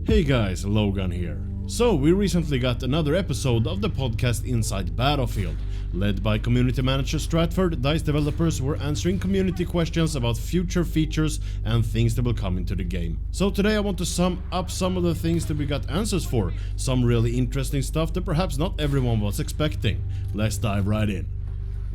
Hey guys, Logan here. So, we recently got another episode of the podcast Inside Battlefield. Led by community manager Stratford, DICE developers were answering community questions about future features and things that will come into the game. So today I want to sum up some of the things that we got answers for, some really interesting stuff that perhaps not everyone was expecting. Let's dive right in.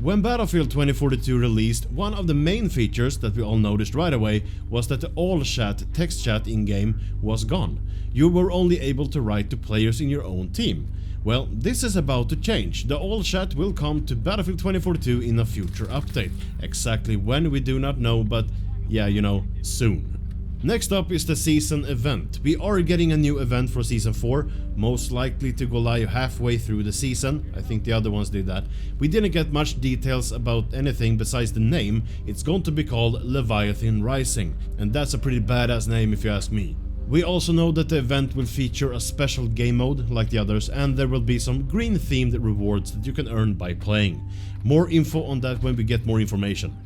When Battlefield 2042 released, one of the main features that we all noticed right away was that the all chat, text chat in-game was gone. You were only able to write to players in your own team. Well, this is about to change. The all chat will come to Battlefield 2042 in a future update. Exactly when we do not know, but yeah, you know, soon. Next up is the season event. We are getting a new event for season 4, most likely to go live halfway through the season. I think the other ones did that. We didn't get much details about anything besides the name. It's going to be called Leviathan Rising, and that's a pretty badass name if you ask me. We also know that the event will feature a special game mode like the others, and there will be some green themed rewards that you can earn by playing. More info on that when we get more information.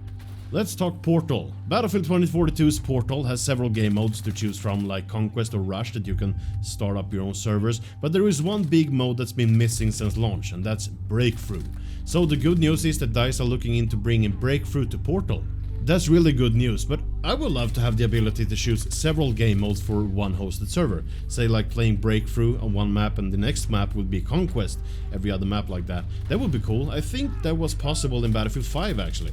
Let's talk Portal. Battlefield 2042's Portal has several game modes to choose from, like Conquest or Rush, that you can start up your own servers, but there is one big mode that's been missing since launch, and that's Breakthrough. So the good news is that DICE are looking into bringing Breakthrough to Portal. That's really good news, but I would love to have the ability to choose several game modes for one hosted server. Say like playing Breakthrough on one map and the next map would be Conquest, every other map like that. That would be cool. I think that was possible in Battlefield 5 actually.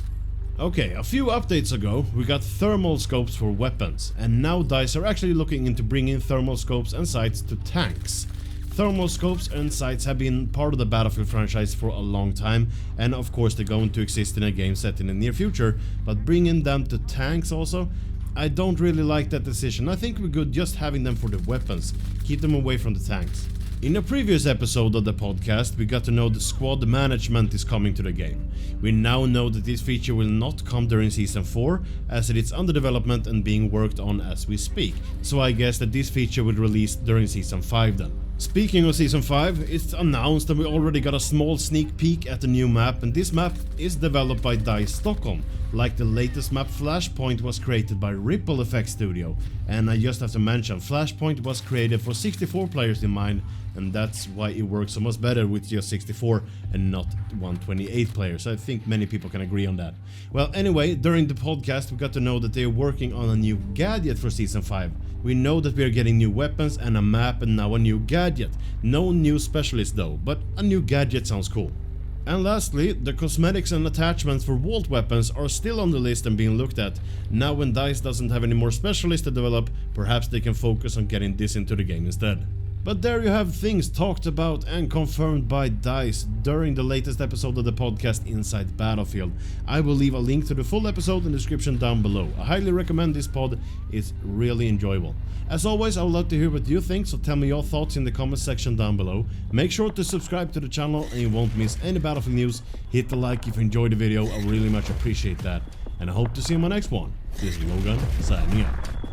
Okay, a few updates ago we got thermal scopes for weapons, and now DICE are actually looking into bringing thermal scopes and sights to tanks. Thermal scopes and sights have been part of the Battlefield franchise for a long time, and of course they're going to exist in a game set in the near future, but bringing them to tanks also? I don't really like that decision. I think we're good just having them for the weapons, keep them away from the tanks. In a previous episode of the podcast, we got to know the squad management is coming to the game. We now know that this feature will not come during Season 4, as it is under development and being worked on as we speak, so I guess that this feature will release during Season 5 then. Speaking of Season 5, it's announced that we already got a small sneak peek at the new map, and this map is developed by DICE Stockholm. Like the latest map, Flashpoint was created by Ripple Effects Studio, and I just have to mention, Flashpoint was created for 64 players in mind, and that's why it works so much better with just 64 and not 128 players. I think many people can agree on that. Well, anyway, during the podcast we got to know that they are working on a new gadget for Season 5. We know that we are getting new weapons and a map and now a new gadget. No new specialist though, but a new gadget sounds cool. And lastly, the cosmetics and attachments for vault weapons are still on the list and being looked at. Now when DICE doesn't have any more specialists to develop, perhaps they can focus on getting this into the game instead. But there you have things talked about and confirmed by DICE during the latest episode of the podcast Inside Battlefield. I will leave a link to the full episode in the description down below. I highly recommend this pod, it's really enjoyable. As always, I would love to hear what you think, so tell me your thoughts in the comment section down below. Make sure to subscribe to the channel and you won't miss any Battlefield news. Hit the like if you enjoyed the video, I really much appreciate that. And I hope to see you in my next one. This is Logan, signing out.